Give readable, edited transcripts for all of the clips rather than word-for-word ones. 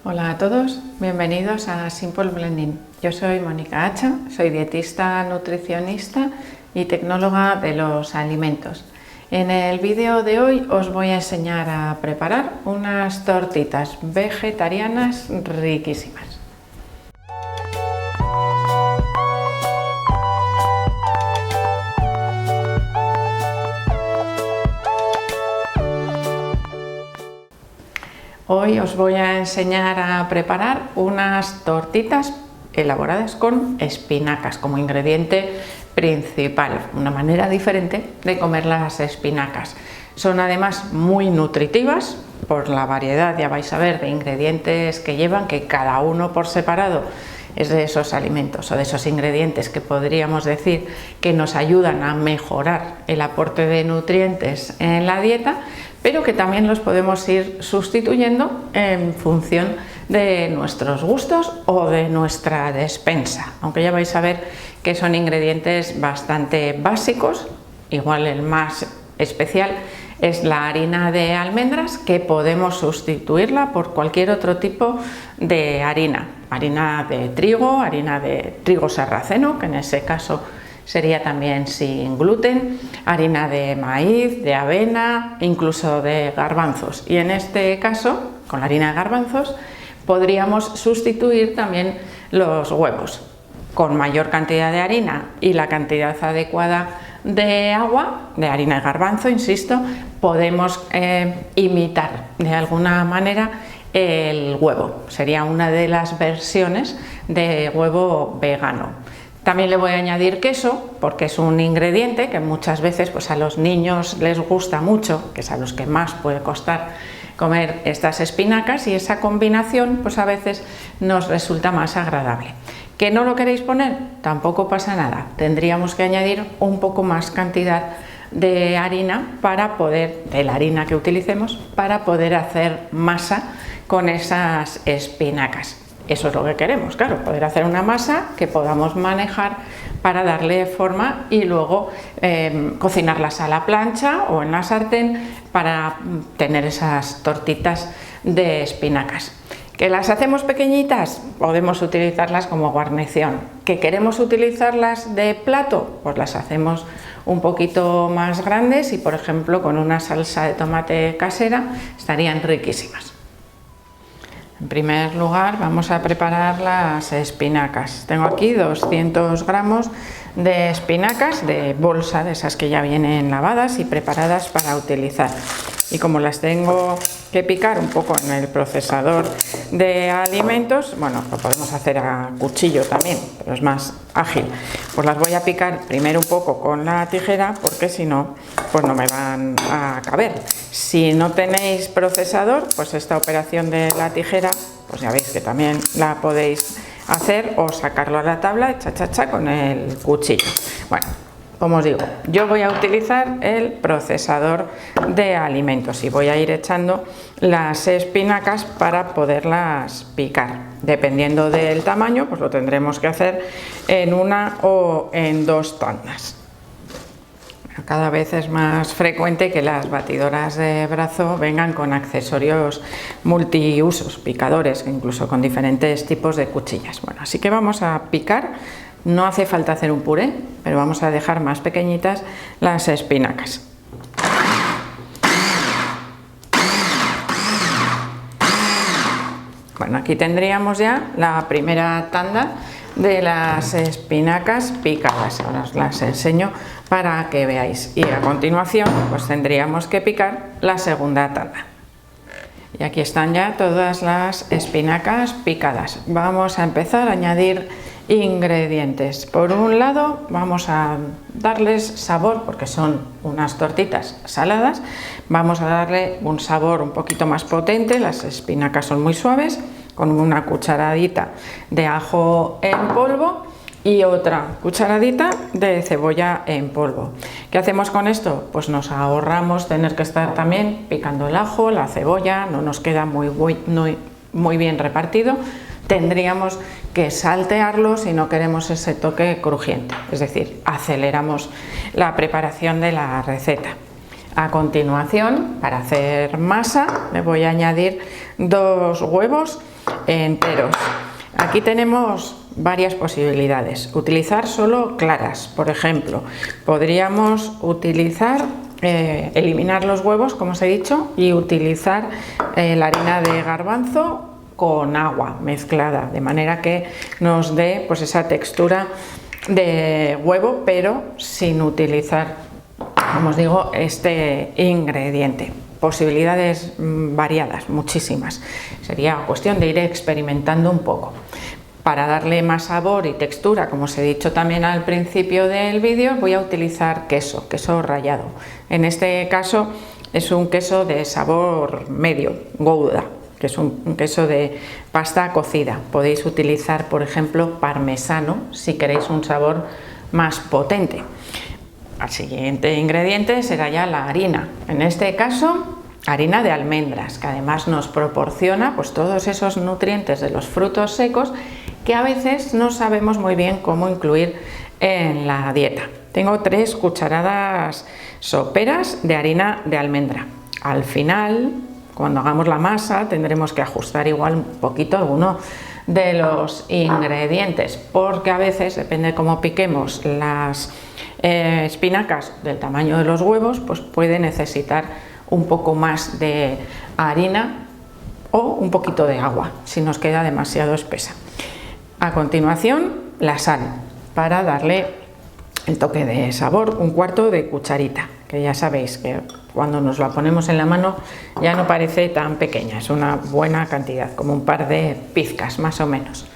Hola a todos, bienvenidos a Simple Blending. Yo soy Mónica Hacha, soy dietista, nutricionista y tecnóloga de los alimentos. En el vídeo de hoy os voy a enseñar a preparar unas tortitas vegetarianas riquísimas. Hoy os voy a enseñar a preparar unas tortitas elaboradas con espinacas como ingrediente principal, una manera diferente de comer las espinacas. Son además muy nutritivas por la variedad, ya vais a ver, de ingredientes que llevan, que cada uno por separado es de esos alimentos o de esos ingredientes que podríamos decir que nos ayudan a mejorar el aporte de nutrientes en la dieta, pero que también los podemos ir sustituyendo en función de nuestros gustos o de nuestra despensa, aunque ya vais a ver que son ingredientes bastante básicos. Igual el más especial es la harina de almendras, que podemos sustituirla por cualquier otro tipo de harina de trigo sarraceno, que en ese caso sería también sin gluten, harina de maíz, de avena, incluso de garbanzos. Y en este caso, con la harina de garbanzos, podríamos sustituir también los huevos. Con mayor cantidad de harina y la cantidad adecuada de agua, de harina de garbanzo, insisto, podemos imitar de alguna manera el huevo. Sería una de las versiones de huevo vegano. También le voy a añadir queso, porque es un ingrediente que muchas veces pues a los niños les gusta mucho, que es a los que más puede costar comer estas espinacas, y esa combinación pues a veces nos resulta más agradable. ¿Que no lo queréis poner? Tampoco pasa nada. Tendríamos que añadir un poco más cantidad de harina de la harina que utilicemos, para poder hacer masa con esas espinacas. Eso es lo que queremos, claro, poder hacer una masa que podamos manejar para darle forma y luego cocinarlas a la plancha o en la sartén para tener esas tortitas de espinacas. ¿Que las hacemos pequeñitas? Podemos utilizarlas como guarnición. ¿Que queremos utilizarlas de plato? Pues las hacemos un poquito más grandes y, por ejemplo, con una salsa de tomate casera estarían riquísimas. En primer lugar vamos a preparar las espinacas. Tengo aquí 200 gramos de espinacas de bolsa, de esas que ya vienen lavadas y preparadas para utilizar. Y como las tengo que picar un poco en el procesador de alimentos, bueno, lo podemos hacer a cuchillo también, pero es más ágil. Pues las voy a picar primero un poco con la tijera, porque si no, pues no me van a caber. Si no tenéis procesador, pues esta operación de la tijera, pues ya veis que también la podéis hacer, o sacarlo a la tabla cha con el cuchillo. Bueno, como os digo, yo voy a utilizar el procesador de alimentos y voy a ir echando las espinacas para poderlas picar. Dependiendo del tamaño, pues lo tendremos que hacer en una o en dos tandas. Cada vez es más frecuente que las batidoras de brazo vengan con accesorios multiusos, picadores, incluso con diferentes tipos de cuchillas. Bueno, así que vamos a picar. No hace falta hacer un puré, pero vamos a dejar más pequeñitas las espinacas. Bueno, aquí tendríamos ya la primera tanda de las espinacas picadas. Ahora os las enseño para que veáis. Y a continuación pues tendríamos que picar la segunda tanda. Y aquí están ya todas las espinacas picadas. Vamos a empezar a añadir ingredientes. Por un lado vamos a darles sabor, porque son unas tortitas saladas. Vamos a darle un sabor un poquito más potente. Las espinacas son muy suaves, con una cucharadita de ajo en polvo y otra cucharadita de cebolla en polvo. ¿Qué hacemos con esto? Pues nos ahorramos tener que estar también picando el ajo, la cebolla, no nos queda muy bien repartido. Tendríamos que saltearlo si no queremos ese toque crujiente, es decir, aceleramos la preparación de la receta. A continuación, para hacer masa, le voy a añadir 2 huevos enteros. Aquí tenemos varias posibilidades. Utilizar solo claras, por ejemplo. Podríamos utilizar, eliminar los huevos, como os he dicho, y utilizar la harina de garbanzo con agua mezclada, de manera que nos dé pues esa textura de huevo, pero sin utilizar, como os digo, este ingrediente. Posibilidades variadas, muchísimas. Sería cuestión de ir experimentando un poco. Para darle más sabor y textura, como os he dicho también al principio del vídeo, voy a utilizar queso rallado. En este caso es un queso de sabor medio, Gouda, que es un queso de pasta cocida. Podéis utilizar, por ejemplo, parmesano si queréis un sabor más potente. El siguiente ingrediente será ya la harina. En este caso, harina de almendras, que además nos proporciona pues todos esos nutrientes de los frutos secos que a veces no sabemos muy bien cómo incluir en la dieta. Tengo 3 cucharadas soperas de harina de almendra. Al final, cuando hagamos la masa, tendremos que ajustar igual un poquito alguno de los ingredientes, porque a veces, depende de cómo piquemos las espinacas del tamaño de los huevos, pues puede necesitar un poco más de harina o un poquito de agua si nos queda demasiado espesa. A continuación, la sal, para darle el toque de sabor, 1/4 de cucharita, que ya sabéis que cuando nos la ponemos en la mano ya no parece tan pequeña, es una buena cantidad, como un par de pizcas más o menos.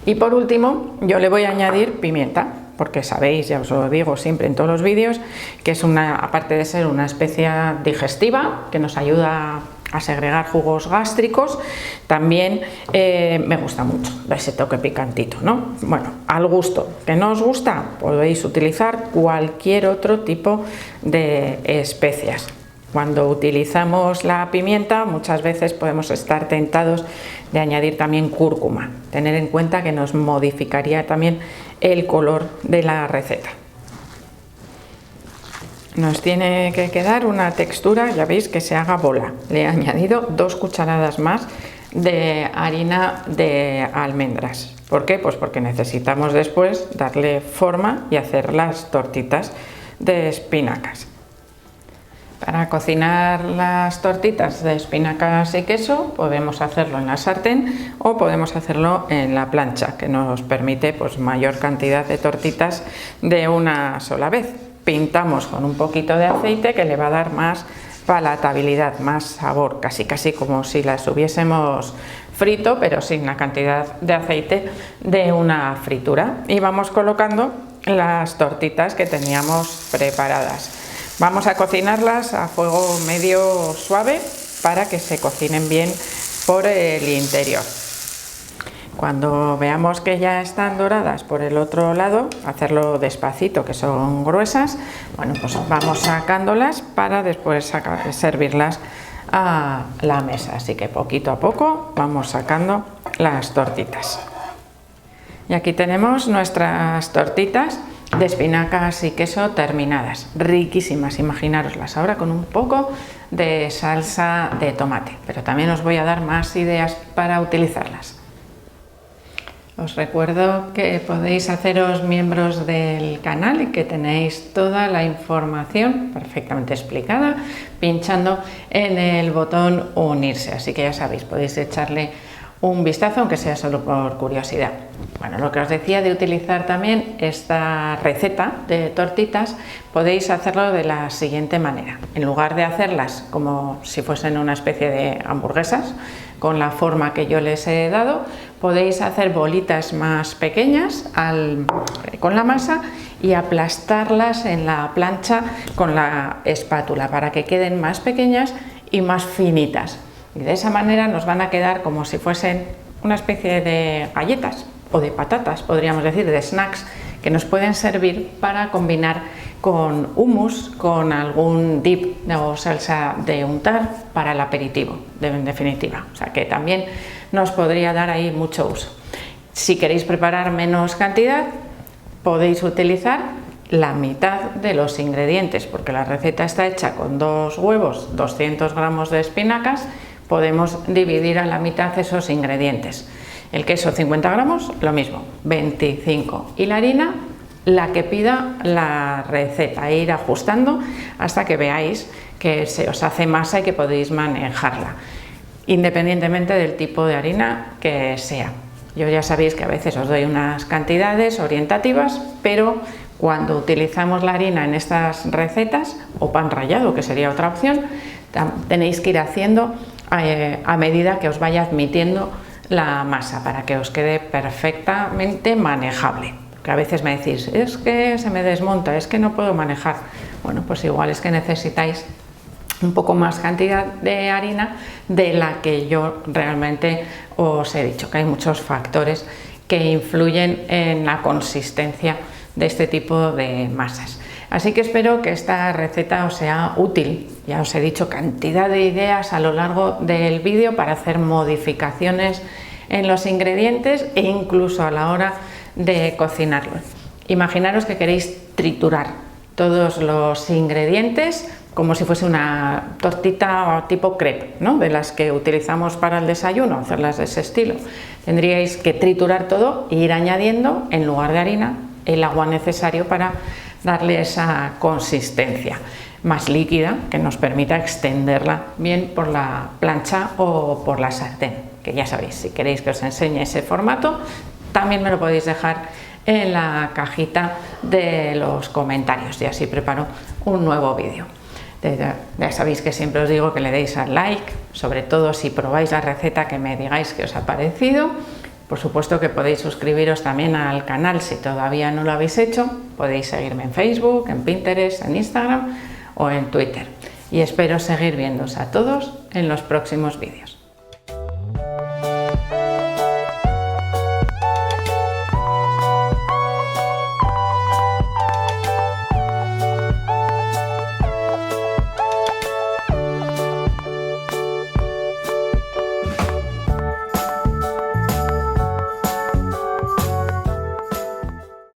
Y por último, yo le voy a añadir pimienta, porque sabéis, ya os lo digo siempre en todos los vídeos, que es aparte de ser una especia digestiva que nos ayuda a segregar jugos gástricos, también me gusta mucho ese toque picantito, ¿no? Bueno, al gusto. ¿Que no os gusta? Podéis utilizar cualquier otro tipo de especias. Cuando utilizamos la pimienta, muchas veces podemos estar tentados de añadir también cúrcuma. Tener en cuenta que nos modificaría también el color de la receta. Nos tiene que quedar una textura, ya veis, que se haga bola. Le he añadido 2 cucharadas más de harina de almendras. ¿Por qué? Pues porque necesitamos después darle forma y hacer las tortitas de espinacas. Para cocinar las tortitas de espinacas y queso podemos hacerlo en la sartén o podemos hacerlo en la plancha, que nos permite pues mayor cantidad de tortitas de una sola vez. Pintamos con un poquito de aceite que le va a dar más palatabilidad, más sabor, casi como si las hubiésemos frito, pero sin la cantidad de aceite de una fritura. Y vamos colocando las tortitas que teníamos preparadas. Vamos a cocinarlas a fuego medio suave para que se cocinen bien por el interior. Cuando veamos que ya están doradas por el otro lado, hacerlo despacito, que son gruesas, bueno, pues vamos sacándolas para después servirlas a la mesa. Así que poquito a poco vamos sacando las tortitas. Y aquí tenemos nuestras tortitas de espinacas y queso terminadas, riquísimas, imaginároslas ahora con un poco de salsa de tomate, pero también os voy a dar más ideas para utilizarlas. Os recuerdo que podéis haceros miembros del canal y que tenéis toda la información perfectamente explicada pinchando en el botón unirse, así que ya sabéis, podéis echarle un vistazo, aunque sea solo por curiosidad. Bueno, lo que os decía de utilizar también esta receta de tortitas, podéis hacerlo de la siguiente manera. En lugar de hacerlas como si fuesen una especie de hamburguesas, con la forma que yo les he dado, podéis hacer bolitas más pequeñas con la masa y aplastarlas en la plancha con la espátula para que queden más pequeñas y más finitas. Y de esa manera nos van a quedar como si fuesen una especie de galletas o de patatas, podríamos decir, de snacks, que nos pueden servir para combinar con hummus, con algún dip o salsa de untar para el aperitivo, en definitiva. O sea que también nos podría dar ahí mucho uso. Si queréis preparar menos cantidad, podéis utilizar la mitad de los ingredientes, porque la receta está hecha con 2 huevos, 200 gramos de espinacas, podemos dividir a la mitad esos ingredientes. El queso 50 gramos, lo mismo, 25, y la harina la que pida la receta, ir ajustando hasta que veáis que se os hace masa y que podéis manejarla, independientemente del tipo de harina que sea. Yo ya sabéis que a veces os doy unas cantidades orientativas, pero cuando utilizamos la harina en estas recetas, o pan rallado, que sería otra opción, tenéis que ir haciendo a medida que os vaya admitiendo la masa, para que os quede perfectamente manejable. Que a veces me decís, es que se me desmonta, es que no puedo manejar. Bueno, pues igual es que necesitáis un poco más cantidad de harina de la que yo realmente os he dicho, que hay muchos factores que influyen en la consistencia de este tipo de masas. Así que espero que esta receta os sea útil. Ya os he dicho cantidad de ideas a lo largo del vídeo para hacer modificaciones en los ingredientes e incluso a la hora de cocinarlo. Imaginaros que queréis triturar todos los ingredientes como si fuese una tortita tipo crepe, ¿no? De las que utilizamos para el desayuno, hacerlas de ese estilo. Tendríais que triturar todo e ir añadiendo, en lugar de harina, el agua necesario para darle esa consistencia más líquida que nos permita extenderla bien por la plancha o por la sartén, que ya sabéis, si queréis que os enseñe ese formato, también me lo podéis dejar en la cajita de los comentarios y así preparo un nuevo vídeo. Ya sabéis que siempre os digo que le deis al like, sobre todo si probáis la receta, que me digáis qué os ha parecido. Por supuesto que podéis suscribiros también al canal si todavía no lo habéis hecho. Podéis seguirme en Facebook, en Pinterest, en Instagram o en Twitter. Y espero seguir viéndoos a todos en los próximos vídeos.